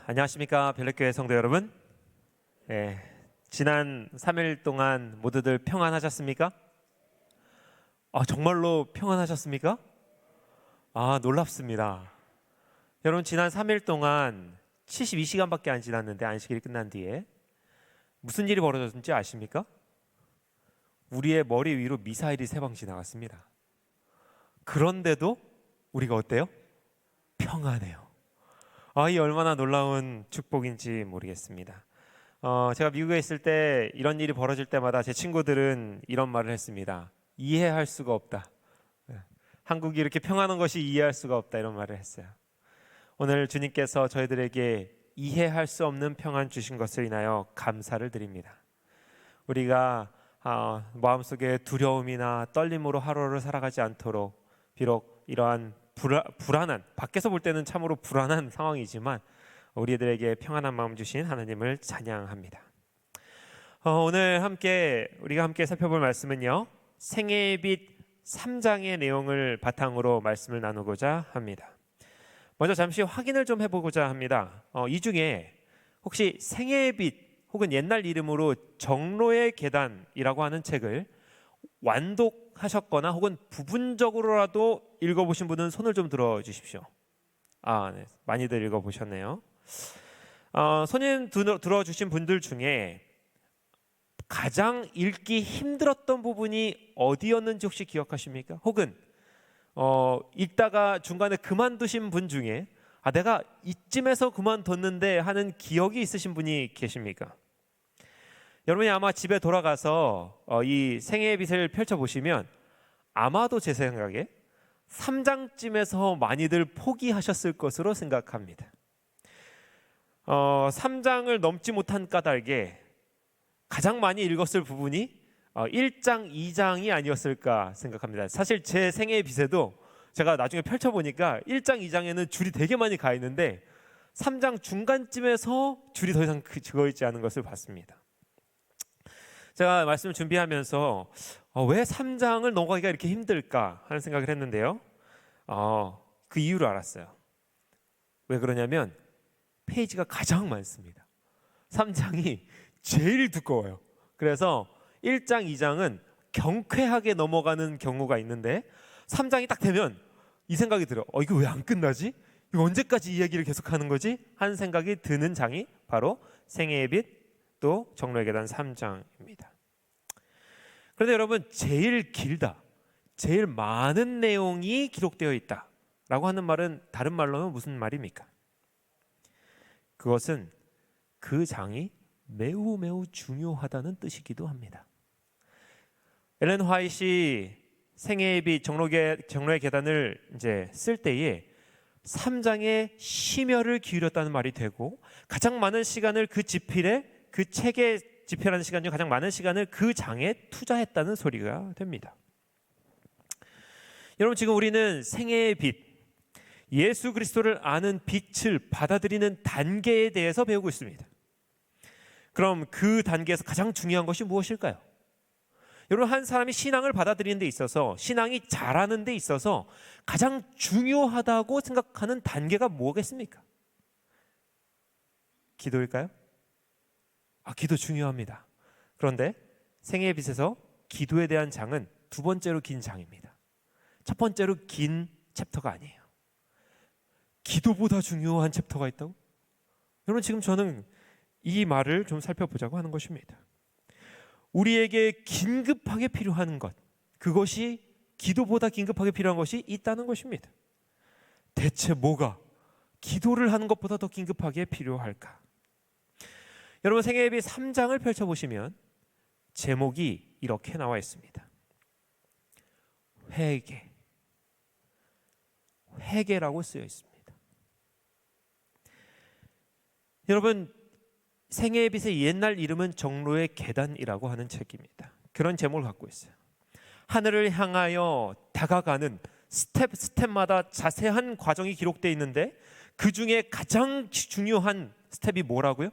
안녕하십니까 별내교회 성도 여러분. 지난 3일 동안 모두들 평안하셨습니까? 정말로 평안하셨습니까? 놀랍습니다. 여러분, 지난 3일 동안 72시간밖에 안 지났는데 안식일이 끝난 뒤에 무슨 일이 벌어졌는지 아십니까? 우리의 머리 위로 미사일이 3방 지나갔습니다. 그런데도 우리가 어때요? 평안해요. 이 얼마나 놀라운 축복인지 모르겠습니다. 제가 미국에 있을 때 이런 일이 벌어질 때마다 제 친구들은 이런 말을 했습니다. 이해할 수가 없다. 한국이 이렇게 평안한 것이 이해할 수가 없다, 이런 말을 했어요. 오늘 주님께서 저희들에게 이해할 수 없는 평안 주신 것을 인하여 감사를 드립니다. 우리가 마음속에 두려움이나 떨림으로 하루를 살아가지 않도록, 비록 이러한 불안한, 밖에서 볼 때는 참으로 불안한 상황이지만 우리들에게 평안한 마음 주신 하나님을 찬양합니다. 오늘 우리가 함께 살펴볼 말씀은요, 생애의 빛 3장의 내용을 바탕으로 말씀을 나누고자 합니다. 먼저 잠시 확인을 좀 해보고자 합니다. 이 중에 혹시 생애의 빛 혹은 옛날 이름으로 정로의 계단이라고 하는 책을 완독하셨거나 혹은 부분적으로라도 읽어보신 분은 손을 좀 들어주십시오. 네, 많이들 읽어보셨네요. 손님 들어주신 분들 중에 가장 읽기 힘들었던 부분이 어디였는지 혹시 기억하십니까? 혹은 읽다가 중간에 그만두신 분 중에 내가 이쯤에서 그만뒀는데 하는 기억이 있으신 분이 계십니까? 여러분이 아마 집에 돌아가서 이 생애의 빛을 펼쳐보시면 아마도 제 생각에 3장쯤에서 많이들 포기하셨을 것으로 생각합니다. 3장을 넘지 못한 까닭에 가장 많이 읽었을 부분이 1장, 2장이 아니었을까 생각합니다. 사실 제 생애의 빛에도 제가 나중에 펼쳐보니까 1장, 2장에는 줄이 되게 많이 가 있는데 3장 중간쯤에서 줄이 더 이상 그어있지 않은 것을 봤습니다. 제가 말씀을 준비하면서 왜 3장을 넘어가기가 이렇게 힘들까 하는 생각을 했는데요, 그 이유를 알았어요. 왜 그러냐면 페이지가 가장 많습니다. 3장이 제일 두꺼워요. 그래서 1장, 2장은 경쾌하게 넘어가는 경우가 있는데 3장이 딱 되면 이 생각이 들어요. 이거 왜 안 끝나지? 이거 언제까지 이 얘기를 계속하는 거지? 하는 생각이 드는 장이 바로 생애의 빛 또 정로의 계단 3장입니다. 그런데 여러분, 제일 길다, 제일 많은 내용이 기록되어 있다라고 하는 말은 다른 말로는 무슨 말입니까? 그것은 그 장이 매우 매우 중요하다는 뜻이기도 합니다. 엘렌 화이트이 생애의 빛 정로의 계단을 이제 쓸 때에 3장에 심혈을 기울였다는 말이 되고, 가장 많은 시간을 그 책에 집필하는 시간 중 가장 많은 시간을 그 장에 투자했다는 소리가 됩니다. 여러분, 지금 우리는 생애의 빛, 예수 그리스도를 아는 빛을 받아들이는 단계에 대해서 배우고 있습니다. 그럼 그 단계에서 가장 중요한 것이 무엇일까요? 여러분, 한 사람이 신앙을 받아들이는 데 있어서, 신앙이 자라는 데 있어서 가장 중요하다고 생각하는 단계가 뭐겠습니까? 기도일까요? 기도 중요합니다. 그런데 생애의 빛에서 기도에 대한 장은 두 번째로 긴 장입니다. 첫 번째로 긴 챕터가 아니에요. 기도보다 중요한 챕터가 있다고? 여러분, 지금 저는 이 말을 좀 살펴보자고 하는 것입니다. 우리에게 긴급하게 필요한 것, 그것이 기도보다 긴급하게 필요한 것이 있다는 것입니다. 대체 뭐가 기도를 하는 것보다 더 긴급하게 필요할까? 여러분, 생애의 빛 3장을 펼쳐보시면 제목이 이렇게 나와 있습니다. 회개라고 쓰여 있습니다. 여러분, 생애의 빛의 옛날 이름은 정로의 계단이라고 하는 책입니다. 그런 제목을 갖고 있어요. 하늘을 향하여 다가가는 스텝마다 자세한 과정이 기록되어 있는데 그 중에 가장 중요한 스텝이 뭐라고요?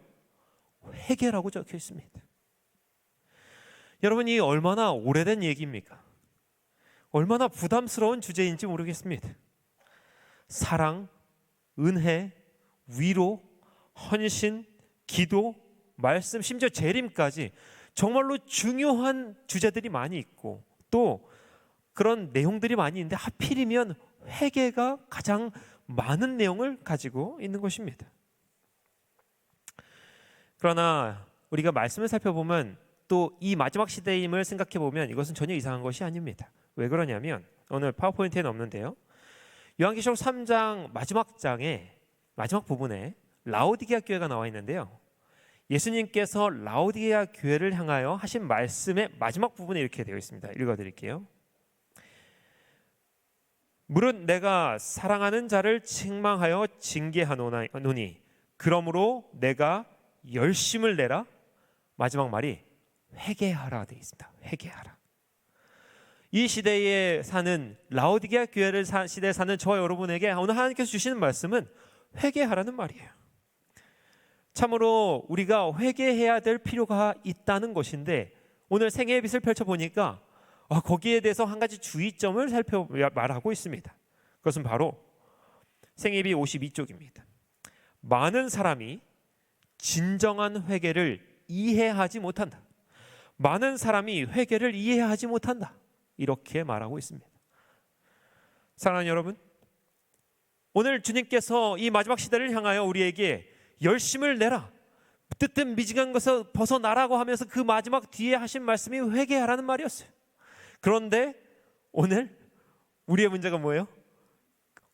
회개라고 적혀 있습니다. 여러분, 이 얼마나 오래된 얘기입니까? 얼마나 부담스러운 주제인지 모르겠습니다. 사랑, 은혜, 위로, 헌신, 기도, 말씀, 심지어 재림까지 정말로 중요한 주제들이 많이 있고 또 그런 내용들이 많이 있는데 하필이면 회개가 가장 많은 내용을 가지고 있는 것입니다. 그러나 우리가 말씀을 살펴보면 또 이 마지막 시대임을 생각해 보면 이것은 전혀 이상한 것이 아닙니다. 왜 그러냐면 오늘 파워포인트에는 없는데요. 요한계시록 3장 마지막 장에 마지막 부분에 라오디게아 교회가 나와 있는데요. 예수님께서 라오디게아 교회를 향하여 하신 말씀의 마지막 부분에 이렇게 되어 있습니다. 읽어드릴게요. 무릇 내가 사랑하는 자를 책망하여 징계하노니 그러므로 내가 열심을 내라. 마지막 말이 회개하라 되어 있습니다. 회개하라. 이 시대에 사는 라오디게아 교회를 시대에 사는 저와 여러분에게 오늘 하나님께서 주시는 말씀은 회개하라는 말이에요. 참으로 우리가 회개해야 될 필요가 있다는 것인데 오늘 생애의 빛을 펼쳐보니까 거기에 대해서 한 가지 주의점을 말하고 있습니다. 그것은 바로 생애의 빛 52쪽입니다. 많은 사람이 진정한 회개를 이해하지 못한다. 많은 사람이 회개를 이해하지 못한다. 이렇게 말하고 있습니다. 사랑하는 여러분, 오늘 주님께서 이 마지막 시대를 향하여 우리에게 열심을 내라, 뜨뜻 미지근한 것을 벗어나라고 하면서 그 마지막 뒤에 하신 말씀이 회개하라는 말이었어요. 그런데 오늘 우리의 문제가 뭐예요?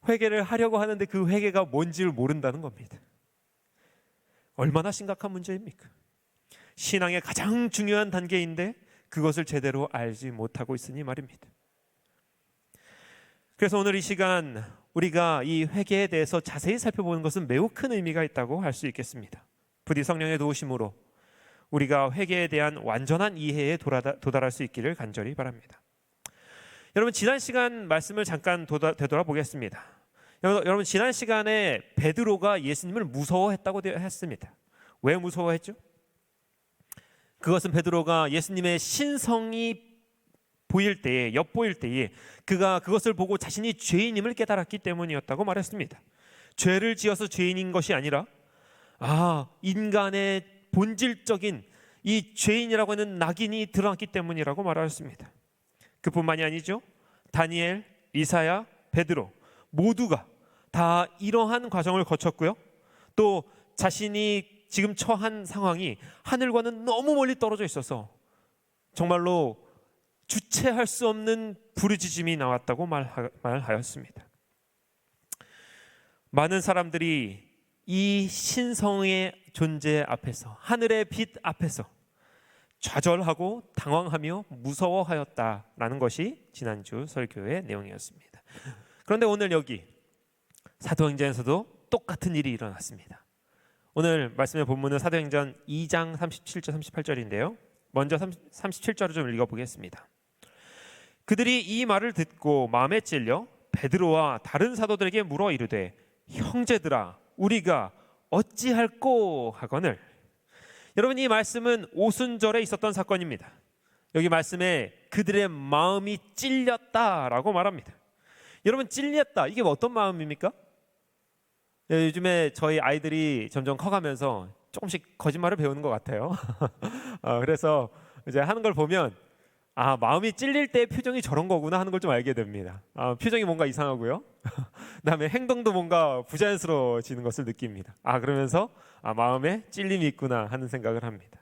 회개를 하려고 하는데 그 회개가 뭔지를 모른다는 겁니다. 얼마나 심각한 문제입니까? 신앙의 가장 중요한 단계인데 그것을 제대로 알지 못하고 있으니 말입니다. 그래서 오늘 이 시간 우리가 이 회개에 대해서 자세히 살펴보는 것은 매우 큰 의미가 있다고 할 수 있겠습니다. 부디 성령의 도우심으로 우리가 회개에 대한 완전한 이해에 도달할 수 있기를 간절히 바랍니다. 여러분, 지난 시간 말씀을 잠깐 되돌아보겠습니다. 여러분, 지난 시간에 베드로가 예수님을 무서워했다고 했습니다. 왜 무서워했죠? 그것은 베드로가 예수님의 신성이 엿보일 때에 그가 그것을 보고 자신이 죄인임을 깨달았기 때문이었다고 말했습니다. 죄를 지어서 죄인인 것이 아니라 인간의 본질적인 이 죄인이라고 하는 낙인이 드러났기 때문이라고 말하였습니다. 그뿐만이 아니죠. 다니엘, 이사야, 베드로 모두가 다 이러한 과정을 거쳤고요. 또 자신이 지금 처한 상황이 하늘과는 너무 멀리 떨어져 있어서 정말로 주체할 수 없는 부르짖음이 나왔다고 말하였습니다. 많은 사람들이 이 신성의 존재 앞에서, 하늘의 빛 앞에서 좌절하고 당황하며 무서워하였다라는 것이 지난주 설교의 내용이었습니다. 그런데 오늘 여기 사도행전에서도 똑같은 일이 일어났습니다. 오늘 말씀의 본문은 사도행전 2장 37절 38절인데요. 먼저 37절을 좀 읽어보겠습니다. 그들이 이 말을 듣고 마음에 찔려 베드로와 다른 사도들에게 물어 이르되 형제들아 우리가 어찌할꼬 하거늘. 여러분, 이 말씀은 오순절에 있었던 사건입니다. 여기 말씀에 그들의 마음이 찔렸다라고 말합니다. 여러분, 찔렸다, 이게 어떤 마음입니까? 요즘에 저희 아이들이 점점 커가면서 조금씩 거짓말을 배우는 것 같아요. 그래서 이제 하는 걸 보면 마음이 찔릴 때 표정이 저런 거구나 하는 걸 좀 알게 됩니다. 표정이 뭔가 이상하고요. 그다음에 행동도 뭔가 부자연스러워지는 것을 느낍니다. 그러면서 마음에 찔림이 있구나 하는 생각을 합니다.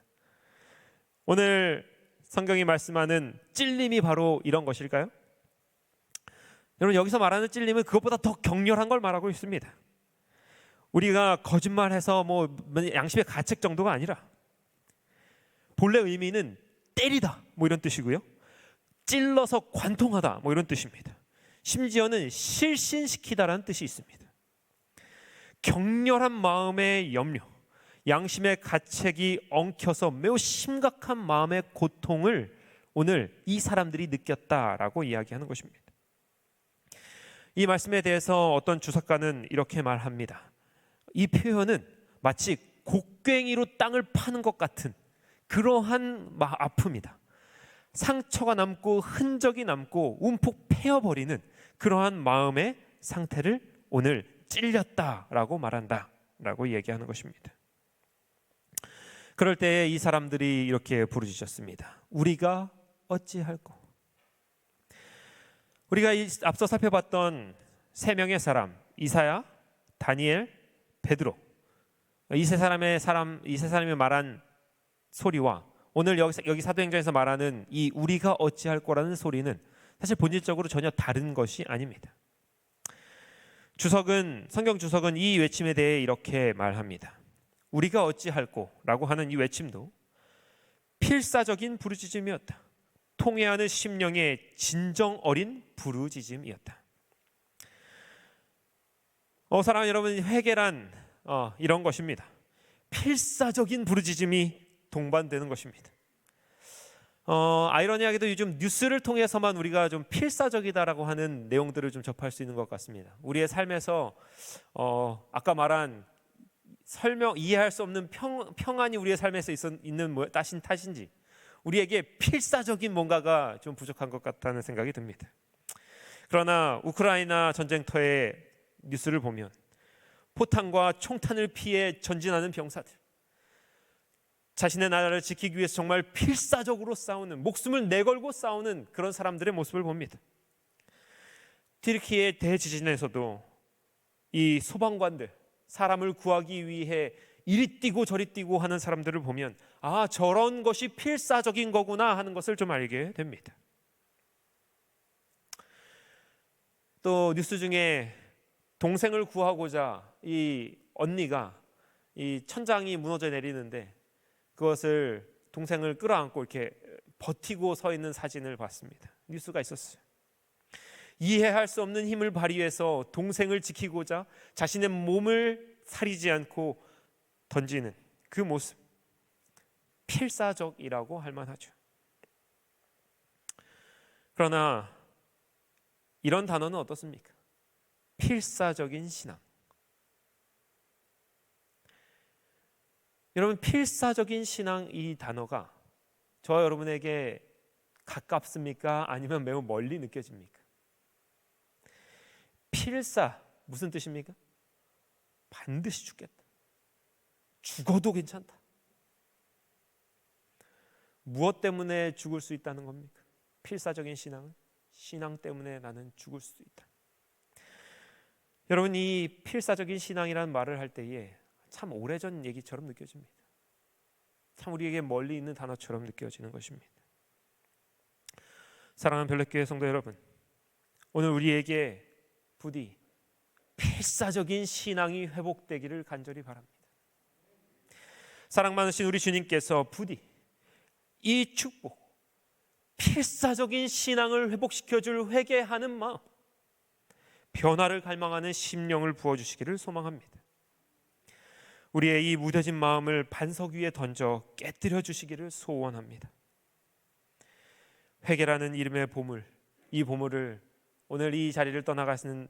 오늘 성경이 말씀하는 찔림이 바로 이런 것일까요? 여러분, 여기서 말하는 찔림은 그것보다 더 격렬한 걸 말하고 있습니다. 우리가 거짓말해서 양심의 가책 정도가 아니라 본래 의미는 때리다 이런 뜻이고요. 찔러서 관통하다 이런 뜻입니다. 심지어는 실신시키다라는 뜻이 있습니다. 격렬한 마음의 염려, 양심의 가책이 엉켜서 매우 심각한 마음의 고통을 오늘 이 사람들이 느꼈다라고 이야기하는 것입니다. 이 말씀에 대해서 어떤 주석가는 이렇게 말합니다. 이 표현은 마치 곡괭이로 땅을 파는 것 같은 그러한 아픔이다. 상처가 남고 흔적이 남고 움푹 패어버리는 그러한 마음의 상태를 오늘 찔렸다라고 말한다 라고 얘기하는 것입니다. 그럴 때 이 사람들이 이렇게 부르짖었습니다. 우리가 어찌할꼬? 우리가 앞서 살펴봤던 세 명의 사람, 이사야, 다니엘, 베드로, 이 세 사람이 말한 소리와 오늘 여기 사도행전에서 말하는 이 우리가 어찌할 거라는 소리는 사실 본질적으로 전혀 다른 것이 아닙니다. 성경 주석은 이 외침에 대해 이렇게 말합니다. 우리가 어찌할꼬라고 하는 이 외침도 필사적인 부르짖음이었다. 통회하는 심령의 진정 어린 부르짖음이었다. 사랑하는 여러분, 회개란 이런 것입니다. 필사적인 부르짖음이 동반되는 것입니다. 아이러니하게도 요즘 뉴스를 통해서만 우리가 좀 필사적이다라고 하는 내용들을 좀 접할 수 있는 것 같습니다. 우리의 삶에서 아까 말한 이해할 수 없는 평안이 우리의 삶에서 있는 탓인지 우리에게 필사적인 뭔가가 좀 부족한 것 같다는 생각이 듭니다. 그러나 우크라이나 전쟁터의 뉴스를 보면 포탄과 총탄을 피해 전진하는 병사들, 자신의 나라를 지키기 위해서 정말 필사적으로 싸우는, 목숨을 내걸고 싸우는 그런 사람들의 모습을 봅니다. 튀르키예 대지진에서도 이 소방관들, 사람을 구하기 위해 이리 뛰고 저리 뛰고 하는 사람들을 보면 저런 것이 필사적인 거구나 하는 것을 좀 알게 됩니다. 또 뉴스 중에 동생을 구하고자 이 언니가 이 천장이 무너져 내리는데 그것을 동생을 끌어안고 이렇게 버티고 서 있는 사진을 봤습니다. 뉴스가 있었어요. 이해할 수 없는 힘을 발휘해서 동생을 지키고자 자신의 몸을 사리지 않고 던지는 그 모습, 필사적이라고 할 만하죠. 그러나 이런 단어는 어떻습니까? 필사적인 신앙. 여러분, 필사적인 신앙 이 단어가 저와 여러분에게 가깝습니까? 아니면 매우 멀리 느껴집니까? 필사, 무슨 뜻입니까? 반드시 죽겠다. 죽어도 괜찮다. 무엇 때문에 죽을 수 있다는 겁니까? 필사적인 신앙은 신앙 때문에 나는 죽을 수도 있다. 여러분, 이 필사적인 신앙이라는 말을 할 때에 참 오래전 얘기처럼 느껴집니다. 참 우리에게 멀리 있는 단어처럼 느껴지는 것입니다. 사랑하는 별내교회 성도 여러분, 오늘 우리에게 부디 필사적인 신앙이 회복되기를 간절히 바랍니다. 사랑 많으신 우리 주님께서 부디 이 축복, 필사적인 신앙을 회복시켜줄 회개하는 마음, 변화를 갈망하는 심령을 부어주시기를 소망합니다. 우리의 이 무뎌진 마음을 반석 위에 던져 깨뜨려 주시기를 소원합니다. 회개라는 이름의 보물, 이 보물을 오늘 이 자리를 떠나가시는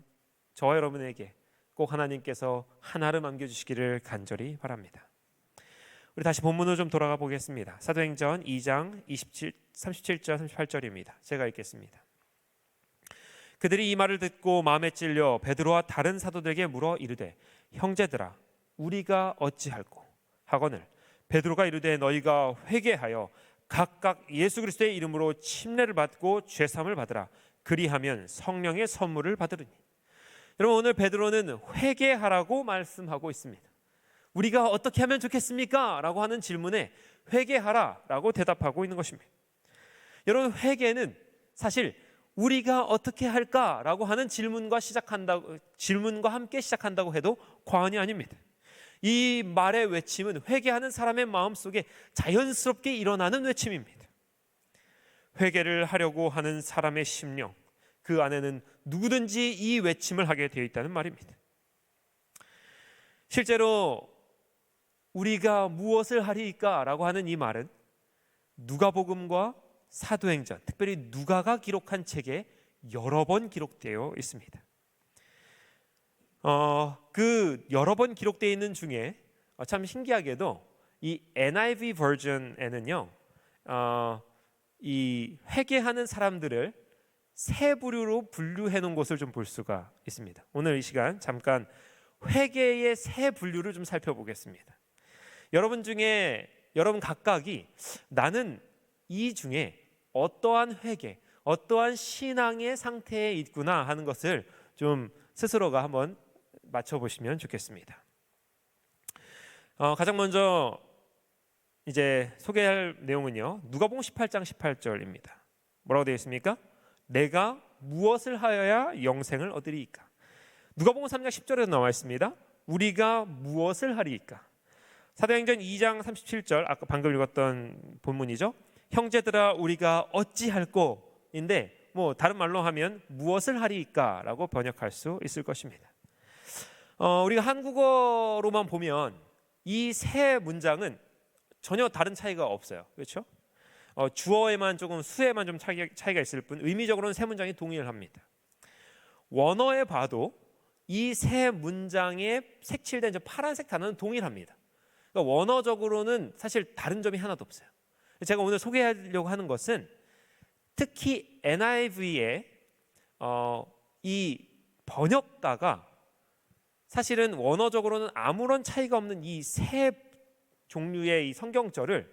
저와 여러분에게 꼭 하나님께서 하나를 남겨주시기를 간절히 바랍니다. 우리 다시 본문으로 좀 돌아가 보겠습니다. 사도행전 2장 37절 38절입니다. 제가 읽겠습니다. 그들이 이 말을 듣고 마음에 찔려 베드로와 다른 사도들에게 물어 이르되 형제들아 우리가 어찌할꼬 하거늘 베드로가 이르되 너희가 회개하여 각각 예수 그리스도의 이름으로 침례를 받고 죄사함을 받으라. 그리하면 성령의 선물을 받으리니. 여러분, 오늘 베드로는 회개하라고 말씀하고 있습니다. 우리가 어떻게 하면 좋겠습니까? 라고 하는 질문에 회개하라 라고 대답하고 있는 것입니다. 여러분, 회개는 사실 우리가 어떻게 할까라고 하는 질문과 함께 시작한다고 해도 과언이 아닙니다. 이 말의 외침은 회개하는 사람의 마음속에 자연스럽게 일어나는 외침입니다. 회개를 하려고 하는 사람의 심령, 그 안에는 누구든지 이 외침을 하게 되어 있다는 말입니다. 실제로 우리가 무엇을 하리까라고 하는 이 말은 누가복음과 사도행전, 특별히 누가가 기록한 책에 여러 번 기록되어 있습니다. 그 여러 번 기록되어 있는 중에 참 신기하게도 이 NIV 버전에는요, 이 회개하는 사람들을 세 부류로 분류해 놓은 것을 좀 볼 수가 있습니다. 오늘 이 시간 잠깐 회개의 세 분류를 좀 살펴보겠습니다. 여러분 중에 여러분 각각이 나는 이 중에 어떠한 회개, 어떠한 신앙의 상태에 있구나 하는 것을 좀 스스로가 한번 맞춰보시면 좋겠습니다. 가장 먼저 이제 소개할 내용은요, 누가복음 18장 18절입니다. 뭐라고 되어 있습니까? 내가 무엇을 하여야 영생을 얻으리이까? 누가복음 3장 10절에도 나와 있습니다. 우리가 무엇을 하리이까? 사도행전 2장 37절, 아까 방금 읽었던 본문이죠. 형제들아 우리가 어찌할꼬인데 뭐 다른 말로 하면 무엇을 하리이까라고 번역할 수 있을 것입니다. 우리가 한국어로만 보면 이 세 문장은 전혀 다른 차이가 없어요. 그렇죠? 주어에만 조금 수에만 좀 차이가 있을 뿐 의미적으로는 세 문장이 동일합니다. 원어에 봐도 이 세 문장에 색칠된 저 파란색 단어는 동일합니다. 그러니까 원어적으로는 사실 다른 점이 하나도 없어요. 제가 오늘 소개하려고 하는 것은 특히 NIV의 이 번역가가 사실은 원어적으로는 아무런 차이가 없는 이 세 종류의 이 성경절을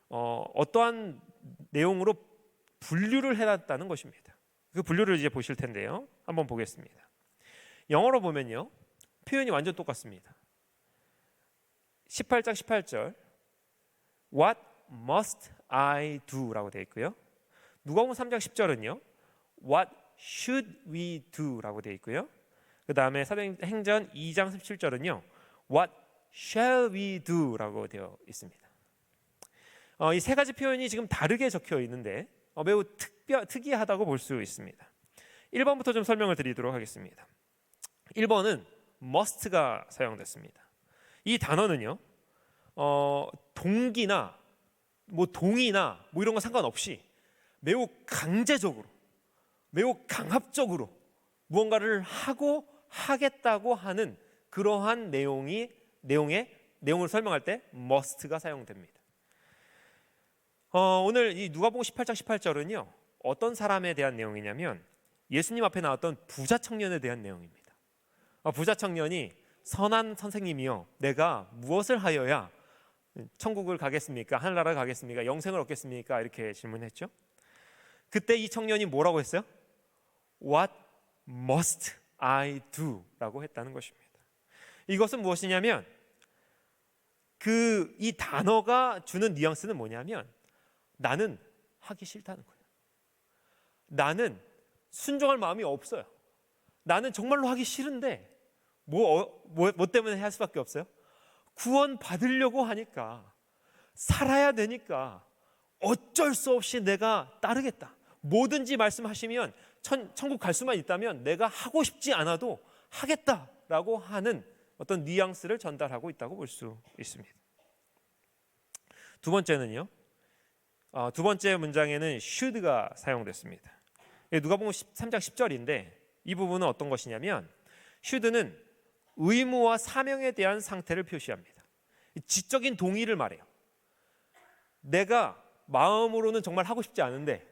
어떠한 내용으로 분류를 해놨다는 것입니다. 그 분류를 이제 보실 텐데요. 한번 보겠습니다. 영어로 보면요, 표현이 완전 똑같습니다. 18장 18절 What must I do? 라고 되어 있고요. 누가복음 3장 10절은요 What should we do? 라고 되어 있고요. 그 다음에 사도행전 2장 37절은요 What shall we do? 라고 되어 있습니다. 이 세 가지 표현이 지금 다르게 적혀 있는데 매우 특이하다고 볼 수 있습니다. 1번부터 좀 설명을 드리도록 하겠습니다. 1번은 must가 사용됐습니다. 이 단어는요 동기나 뭐 동의나 뭐 이런 거 상관없이 매우 강제적으로, 매우 강압적으로 무언가를 하고 하겠다고 하는 그러한 내용을 설명할 때 must가 사용됩니다. 오늘 이 누가복음 18장 18절은요 어떤 사람에 대한 내용이냐면 예수님 앞에 나왔던 부자 청년에 대한 내용입니다. 부자 청년이 선한 선생님이요 내가 무엇을 하여야 천국을 가겠습니까? 하늘나라를 가겠습니까? 영생을 얻겠습니까? 이렇게 질문했죠. 그때 이 청년이 뭐라고 했어요? What must I do? 라고 했다는 것입니다. 이것은 무엇이냐면 이 단어가 주는 뉘앙스는 뭐냐면 나는 하기 싫다는 거예요. 나는 순종할 마음이 없어요. 나는 정말로 하기 싫은데 뭐 때문에 할 수밖에 없어요? 구원 받으려고 하니까, 살아야 되니까 어쩔 수 없이 내가 따르겠다. 뭐든지 말씀하시면 천국 갈 수만 있다면 내가 하고 싶지 않아도 하겠다라고 하는 어떤 뉘앙스를 전달하고 있다고 볼 수 있습니다. 두 번째는요, 두 번째 문장에는 should가 사용됐습니다. 누가복음 3장 10절인데 이 부분은 어떤 것이냐면 should는 의무와 사명에 대한 상태를 표시합니다. 지적인 동의를 말해요. 내가 마음으로는 정말 하고 싶지 않은데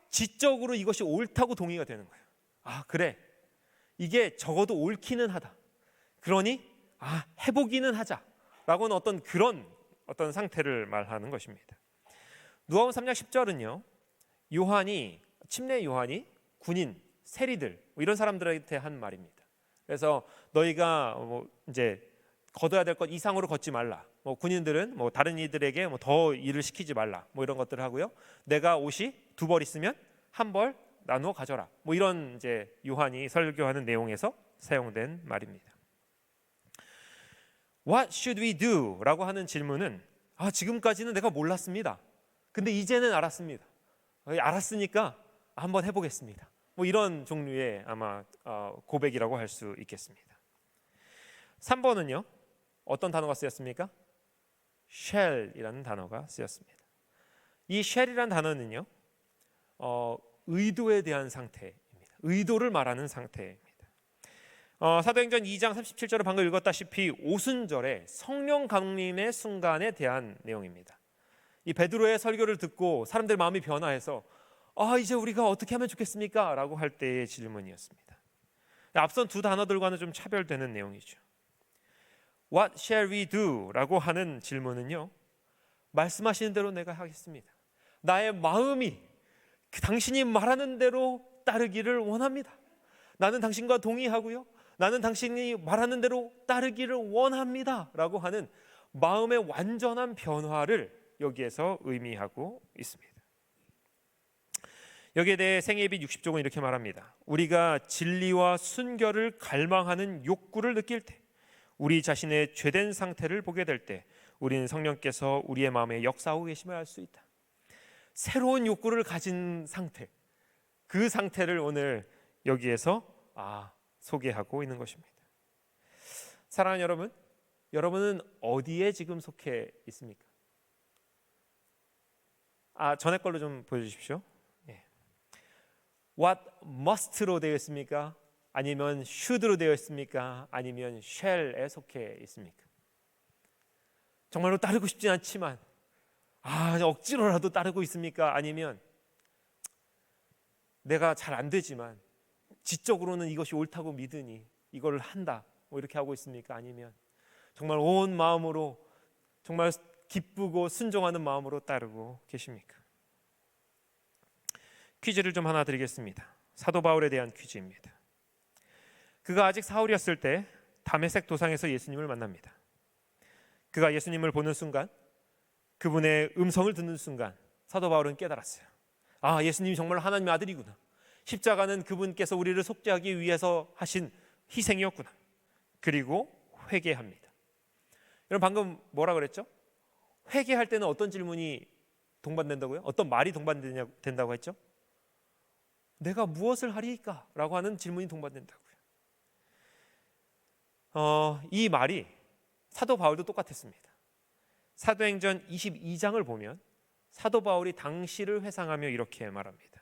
지적으로 이것이 옳다고 동의가 되는 거예요. 아 그래, 이게 적어도 옳기는 하다. 그러니 해보기는 하자라고는 그런 상태를 말하는 것입니다. 누가복음 3장 10절은요 침례 요한이 군인, 세리들 이런 사람들한테 한 말입니다. 그래서 너희가 이제 거둬야 될 것 이상으로 걷지 말라. 군인들은 다른 이들에게 더 일을 시키지 말라. 이런 것들을 하고요. 내가 옷이 2벌 있으면 1벌 나누어 가져라. 이런 이제 요한이 설교하는 내용에서 사용된 말입니다. What should we do? 라고 하는 질문은 지금까지는 내가 몰랐습니다. 근데 이제는 알았습니다. 알았으니까 한번 해보겠습니다. 이런 종류의 아마 고백이라고 할 수 있겠습니다. 3번은요 어떤 단어가 쓰였습니까? shall이라는 단어가 쓰였습니다. 이 shall이라는 단어는요 의도에 대한 상태입니다. 의도를 말하는 상태입니다. 사도행전 2장 37절을 방금 읽었다시피 오순절에 성령 강림의 순간에 대한 내용입니다. 이 베드로의 설교를 듣고 사람들 마음이 변화해서 이제 우리가 어떻게 하면 좋겠습니까? 라고 할 때의 질문이었습니다. 앞선 두 단어들과는 좀 차별되는 내용이죠. What shall we do? 라고 하는 질문은요, 말씀하시는 대로 내가 하겠습니다. 나의 마음이 당신이 말하는 대로 따르기를 원합니다. 나는 당신과 동의하고요, 나는 당신이 말하는 대로 따르기를 원합니다 라고 하는 마음의 완전한 변화를 여기에서 의미하고 있습니다. 여기에 대해 생애비 60쪽은 이렇게 말합니다. 우리가 진리와 순결을 갈망하는 욕구를 느낄 때, 우리 자신의 죄된 상태를 보게 될 때, 우리는 성령께서 우리의 마음에 역사하고 계심을 알 수 있다. 새로운 욕구를 가진 상태, 그 상태를 오늘 여기에서 소개하고 있는 것입니다. 사랑하는 여러분, 여러분은 어디에 지금 속해 있습니까? 전에 걸로 좀 보여주십시오. What must로 되어 있습니까? 아니면 should로 되어 있습니까? 아니면 shall에 속해 있습니까? 정말로 따르고 싶지 않지만 억지로라도 따르고 있습니까? 아니면 내가 잘 안 되지만 지적으로는 이것이 옳다고 믿으니 이걸 한다, 이렇게 하고 있습니까? 아니면 정말 온 마음으로 정말 기쁘고 순종하는 마음으로 따르고 계십니까? 퀴즈를 좀 하나 드리겠습니다. 사도 바울에 대한 퀴즈입니다. 그가 아직 사울이었을 때 다메섹 도상에서 예수님을 만납니다. 그가 예수님을 보는 순간, 그분의 음성을 듣는 순간 사도 바울은 깨달았어요. 예수님이 정말 하나님의 아들이구나. 십자가는 그분께서 우리를 속죄하기 위해서 하신 희생이었구나. 그리고 회개합니다. 여러분, 방금 뭐라 그랬죠? 회개할 때는 어떤 질문이 동반된다고요? 어떤 말이 동반된다고 했죠? 내가 무엇을 하리까? 라고 하는 질문이 동반된다고요. 이 말이 사도 바울도 똑같았습니다. 사도행전 22장을 보면 사도 바울이 당시를 회상하며 이렇게 말합니다.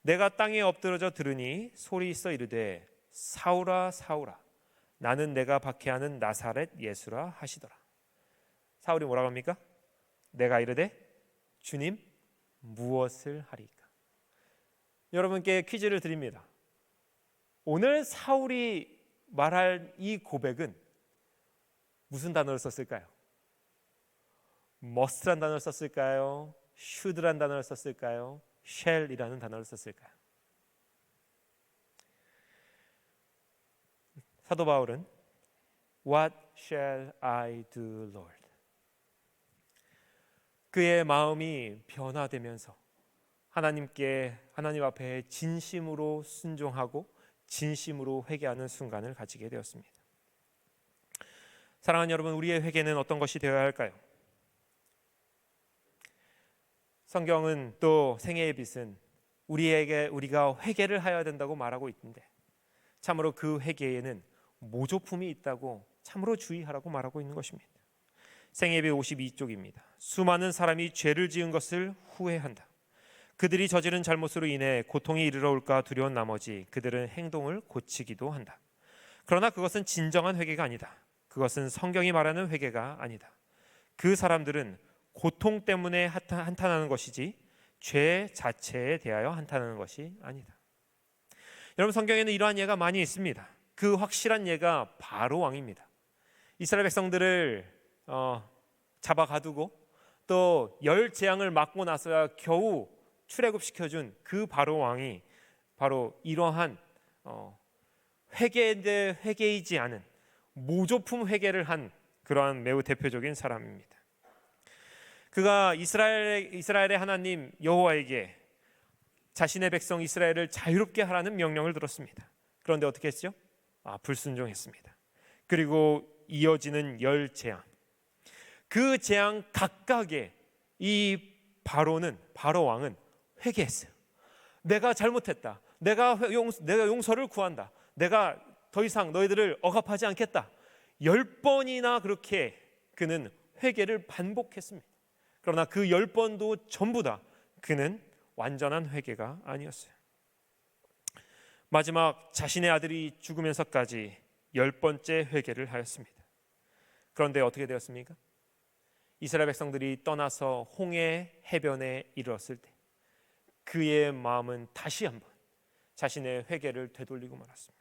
내가 땅에 엎드러져 들으니 소리 있어 이르되 사울아 사울아 나는 내가 박해하는 나사렛 예수라 하시더라. 사울이 뭐라고 합니까? 내가 이르되 주님 무엇을 하리까? 여러분께 퀴즈를 드립니다. 오늘 사울이 말할 이 고백은 무슨 단어를 썼을까요? must란 단어를 썼을까요? should란 단어를 썼을까요? shall이라는 단어를 썼을까요? 사도 바울은 What shall I do, Lord? 그의 마음이 변화되면서 하나님 앞에 진심으로 순종하고 진심으로 회개하는 순간을 가지게 되었습니다. 사랑하는 여러분, 우리의 회개는 어떤 것이 되어야 할까요? 성경은 또 생애의 빛은 우리가 회개를 하여야 된다고 말하고 있는데, 참으로 그 회개에는 모조품이 있다고 참으로 주의하라고 말하고 있는 것입니다. 생애의 빛 52쪽입니다. 수많은 사람이 죄를 지은 것을 후회한다. 그들이 저지른 잘못으로 인해 고통이 이르러 올까 두려운 나머지 그들은 행동을 고치기도 한다. 그러나 그것은 진정한 회개가 아니다. 그것은 성경이 말하는 회개가 아니다. 그 사람들은 고통 때문에 한탄하는 것이지 죄 자체에 대하여 한탄하는 것이 아니다. 여러분, 성경에는 이러한 예가 많이 있습니다. 그 확실한 예가 바로 왕입니다. 이스라엘 백성들을 잡아가두고 또 열 재앙을 맞고 나서야 겨우 출애굽시켜준 그 바로 왕이 바로 이러한 회개이지 않은 모조품 회개를 한 그러한 매우 대표적인 사람입니다. 그가 이스라엘의 하나님 여호와에게 자신의 백성 이스라엘을 자유롭게 하라는 명령을 들었습니다. 그런데 어떻게 했죠? 불순종했습니다. 그리고 이어지는 열 재앙, 그 재앙 각각에 이 바로 왕은 회개했어요. 내가 잘못했다. 내가 용서를 구한다. 내가 더 이상 너희들을 억압하지 않겠다. 10번이나 그렇게 그는 회개를 반복했습니다. 그러나 그 10번도 전부 다 그는 완전한 회개가 아니었어요. 마지막 자신의 아들이 죽으면서까지 10번째 회개를 하였습니다. 그런데 어떻게 되었습니까? 이스라엘 백성들이 떠나서 홍해 해변에 이르렀을 때 그의 마음은 다시 한번 자신의 회개를 되돌리고 말았습니다.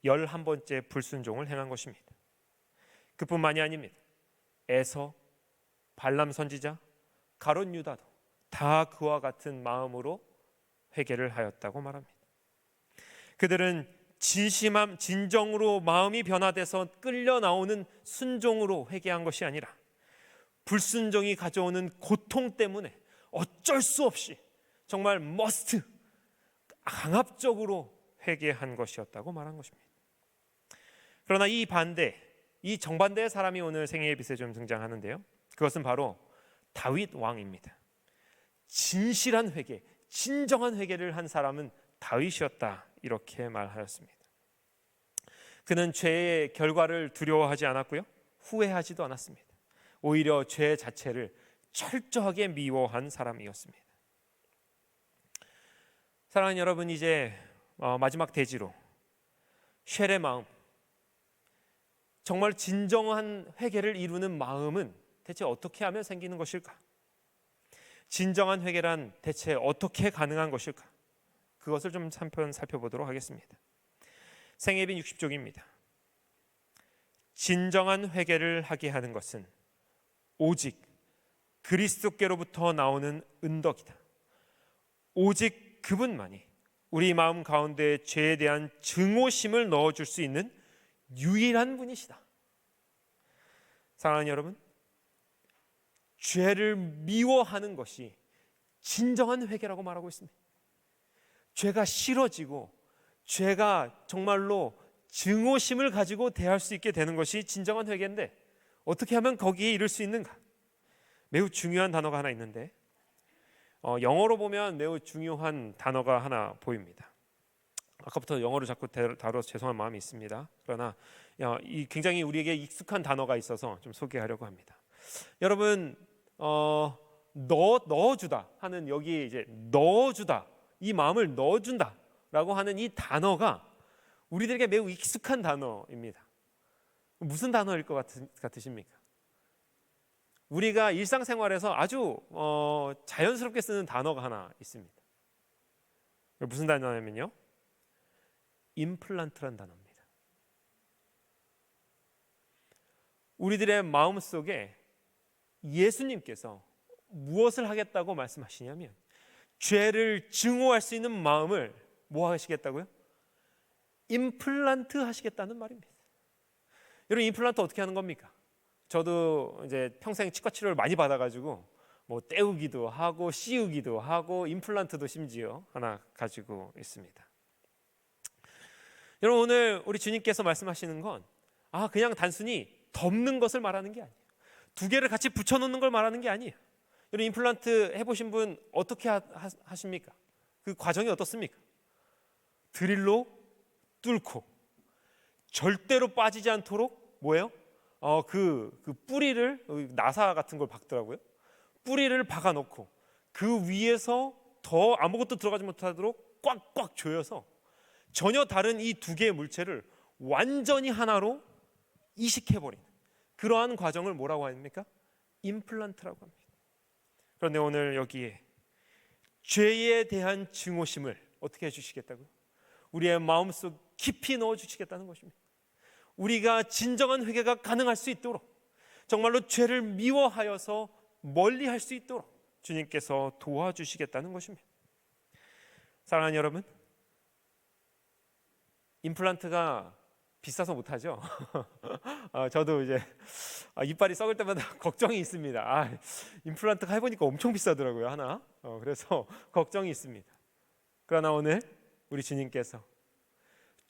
11번째 불순종을 행한 것입니다. 그뿐만이 아닙니다. 에서, 발람 선지자, 가롯 유다도 다 그와 같은 마음으로 회개를 하였다고 말합니다. 그들은 진정으로 마음이 변화돼서 끌려 나오는 순종으로 회개한 것이 아니라 불순종이 가져오는 고통 때문에 어쩔 수 없이 정말 머스트, 강압적으로 회개한 것이었다고 말한 것입니다. 그러나 이 정반대의 사람이 오늘 생애의 빛에 좀 등장하는데요. 그것은 바로 다윗 왕입니다. 진실한 회개, 진정한 회개를 한 사람은 다윗이었다, 이렇게 말하였습니다. 그는 죄의 결과를 두려워하지 않았고요, 후회하지도 않았습니다. 오히려 죄 자체를 철저하게 미워한 사람이었습니다. 사랑하는 여러분, 이제 마지막 대지로 쉘의 마음, 정말 진정한 회개를 이루는 마음은 대체 어떻게 하면 생기는 것일까? 진정한 회개란 대체 어떻게 가능한 것일까? 그것을 좀 살펴보도록 하겠습니다. 생애빈 60쪽입니다. 진정한 회개를 하게 하는 것은 오직 그리스도께로부터 나오는 은덕이다. 오직 그분만이 우리 마음 가운데 죄에 대한 증오심을 넣어줄 수 있는 유일한 분이시다. 사랑하는 여러분, 죄를 미워하는 것이 진정한 회개라고 말하고 있습니다. 죄가 싫어지고 죄가 정말로 증오심을 가지고 대할 수 있게 되는 것이 진정한 회개인데, 어떻게 하면 거기에 이를 수 있는가? 매우 중요한 단어가 하나 있는데, 영어로 보면 매우 중요한 단어가 하나 보입니다. 아까부터 영어를 자꾸 다뤄서 죄송한 마음이 있습니다. 그러나 이 굉장히 우리에게 익숙한 단어가 있어서 좀 소개하려고 합니다. 여러분, 넣어주다 하는, 여기 이제 넣어주다, 이 마음을 넣어준다라고 하는 이 단어가 우리들에게 매우 익숙한 단어입니다. 무슨 단어일 것 같으십니까? 우리가 일상생활에서 아주 자연스럽게 쓰는 단어가 하나 있습니다. 무슨 단어냐면요, 임플란트란 단어입니다. 우리들의 마음속에 예수님께서 무엇을 하겠다고 말씀하시냐면, 죄를 증오할 수 있는 마음을 뭐 하시겠다고요? 임플란트 하시겠다는 말입니다. 여러분, 임플란트 어떻게 하는 겁니까? 저도 이제 평생 치과 치료를 많이 받아가지고 뭐 떼우기도 하고 씌우기도 하고 임플란트도 심지어 하나 가지고 있습니다. 여러분, 오늘 우리 주님께서 말씀하시는 건 그냥 단순히 덮는 것을 말하는 게 아니에요. 두 개를 같이 붙여놓는 걸 말하는 게 아니에요. 여러분, 임플란트 해보신 분 어떻게 하십니까? 그 과정이 어떻습니까? 드릴로 뚫고 절대로 빠지지 않도록 뭐예요? 그 뿌리를, 나사 같은 걸 박더라고요. 뿌리를 박아놓고 그 위에서 더 아무것도 들어가지 못하도록 꽉꽉 조여서 전혀 다른 이 두 개의 물체를 완전히 하나로 이식해버린 그러한 과정을 뭐라고 합니까? 임플란트라고 합니다. 그런데 오늘 여기에 죄에 대한 증오심을 어떻게 해주시겠다고요? 우리의 마음속 깊이 넣어주시겠다는 것입니다. 우리가 진정한 회개가 가능할 수 있도록, 정말로 죄를 미워하여서 멀리할 수 있도록 주님께서 도와주시겠다는 것입니다. 사랑하는 여러분, 임플란트가 비싸서 못하죠. 저도 이제 이빨이 썩을 때마다 걱정이 있습니다. 임플란트가 해보니까 엄청 비싸더라고요, 하나. 그래서 걱정이 있습니다. 그러나 오늘 우리 주님께서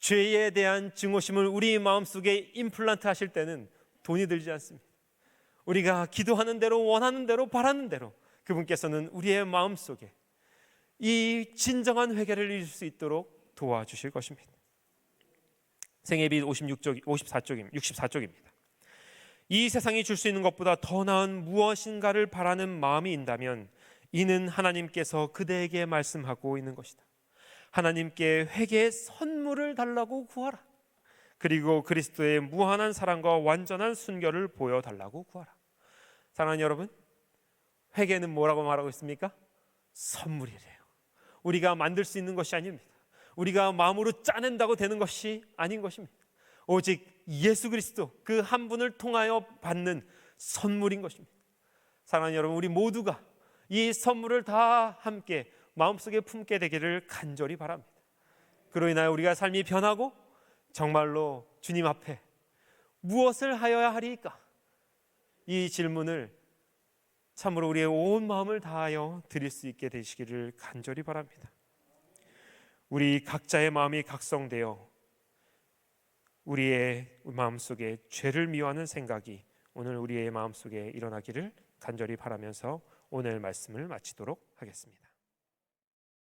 죄에 대한 증오심을 우리 마음속에 임플란트 하실 때는 돈이 들지 않습니다. 우리가 기도하는 대로, 원하는 대로, 바라는 대로 그분께서는 우리의 마음속에 이 진정한 회개를 이룰 수 있도록 도와주실 것입니다. 생애빛 64쪽입니다. 이 세상이 줄 수 있는 것보다 더 나은 무엇인가를 바라는 마음이 있다면 이는 하나님께서 그대에게 말씀하고 있는 것이다. 하나님께 회개의 선물을 달라고 구하라. 그리고 그리스도의 무한한 사랑과 완전한 순결을 보여달라고 구하라. 사랑하는 여러분, 회개는 뭐라고 말하고 있습니까? 선물이래요. 우리가 만들 수 있는 것이 아닙니다. 우리가 마음으로 짜낸다고 되는 것이 아닌 것입니다. 오직 예수 그리스도 그 한 분을 통하여 받는 선물인 것입니다. 사랑하는 여러분, 우리 모두가 이 선물을 다 함께 마음속에 품게 되기를 간절히 바랍니다. 그로 인하여 우리가 삶이 변하고 정말로 주님 앞에 무엇을 하여야 하리까? 이 질문을 참으로 우리의 온 마음을 다하여 드릴 수 있게 되시기를 간절히 바랍니다. 우리 각자의 마음이 각성되어 우리의 마음속에 죄를 미워하는 생각이 오늘 우리의 마음속에 일어나기를 간절히 바라면서 오늘 말씀을 마치도록 하겠습니다.